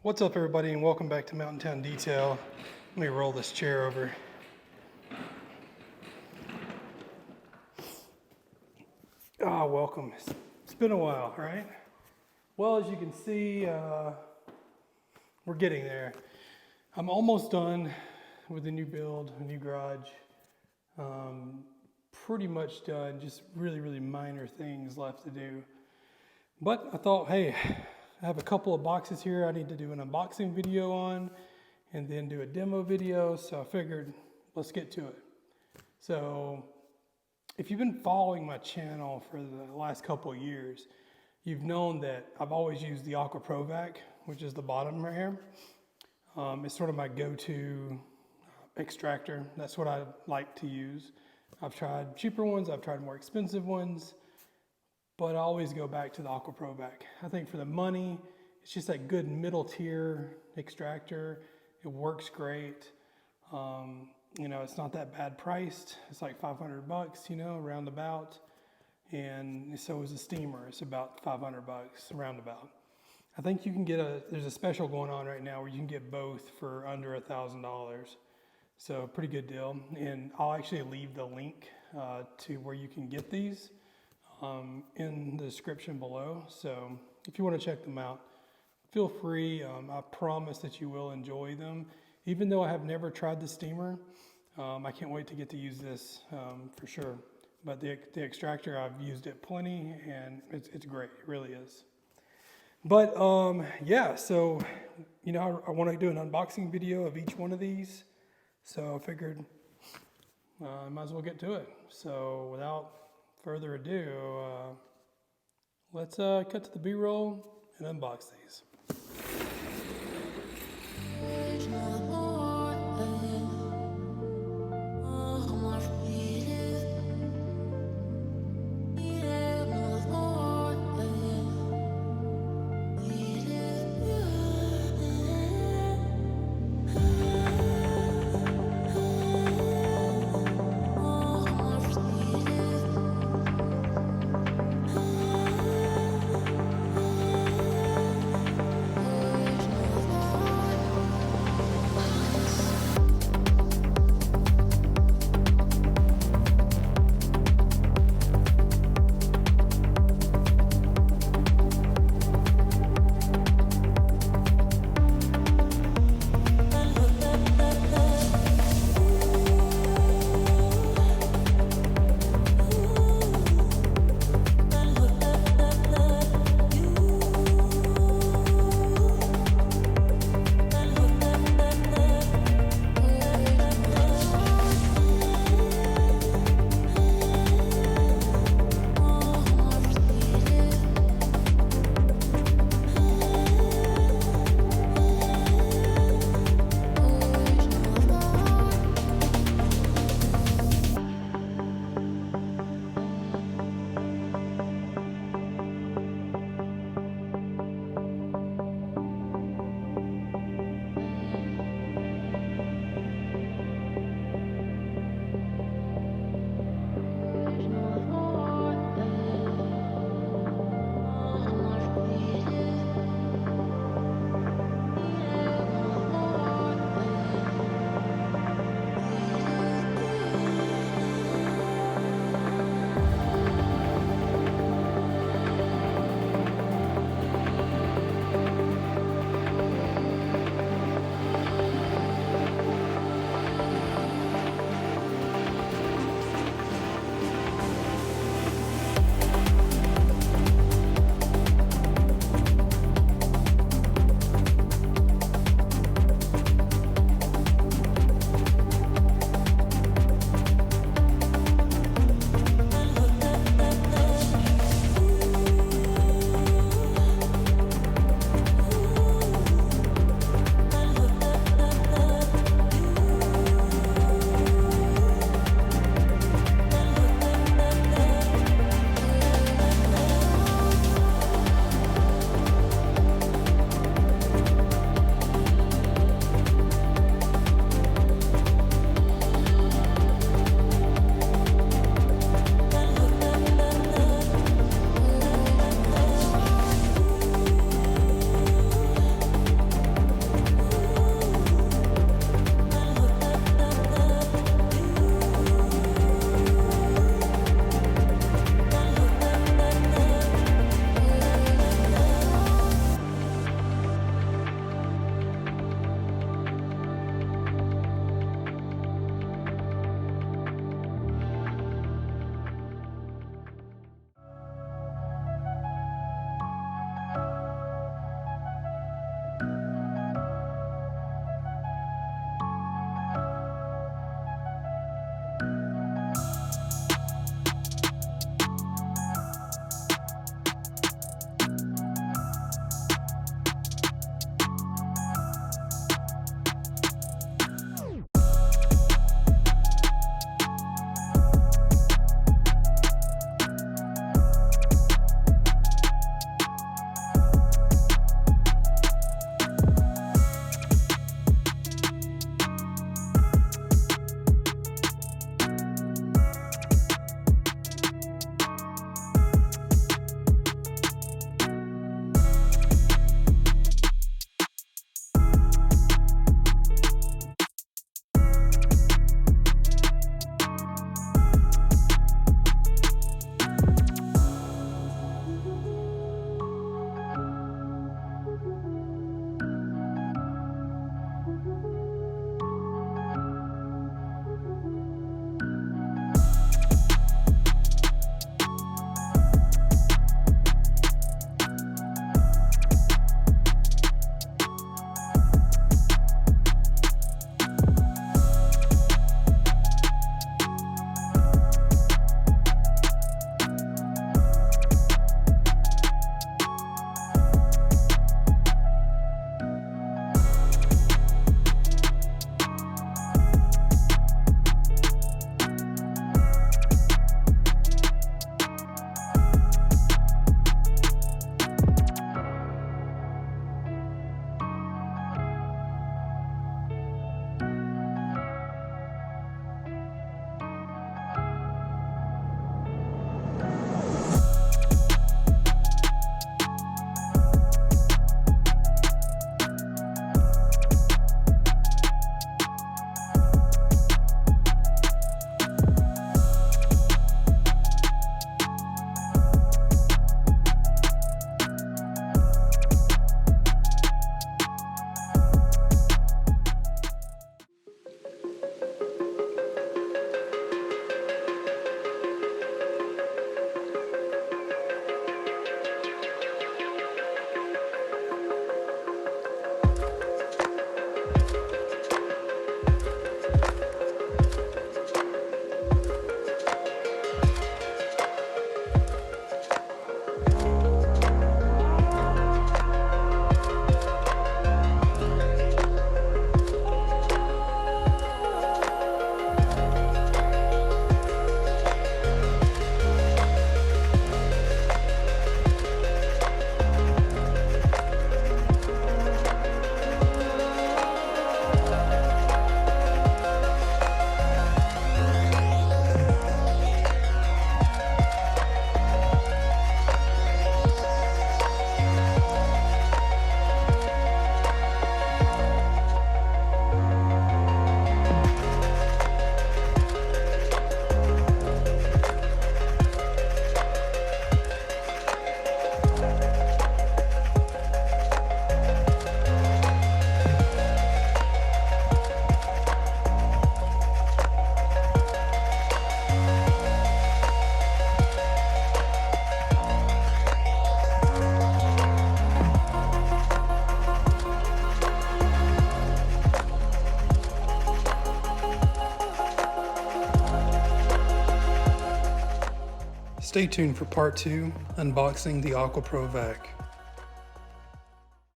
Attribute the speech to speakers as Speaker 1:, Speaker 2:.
Speaker 1: What's up, everybody, and welcome back to Mountain Town Detail. Let me roll this chair over. Welcome. It's been a while, right? Well, as you can see, we're getting there. I'm almost done with the new build, a new garage. Pretty much done, just really minor things left to do. But I thought, hey, I have a couple of boxes here I need to do an unboxing video on and then do a demo video, so I figured let's get to it. So if you've been following my channel for the last couple of years, you've known that I've always used the Aqua Pro Vac, which is the bottom right here. It's sort of my go-to extractor. That's what I like to use. I've tried cheaper ones, I've tried more expensive ones, but I always go back to the Aqua Pro Vac. I think for the money, it's just that good middle tier extractor. It works great. You know, it's not that bad priced. It's like 500 bucks, you know, roundabout. And so is a steamer. It's about 500 bucks roundabout. I think you can get there's a special going on right now where you can get both for under $1,000. So pretty good deal. And I'll actually leave the link to where you can get these in the description below. So if you want to check them out, feel free. I promise that you will enjoy them. Even though I have never tried the steamer, I can't wait to get to use this for sure. But the extractor, I've used it plenty and it's great, it really is. But yeah, so you know, I want to do an unboxing video of each one of these. So I figured I might as well get to it. So without further ado, let's cut to the B-roll and unbox these. Stay tuned for part 2, unboxing the Aqua Pro Vac.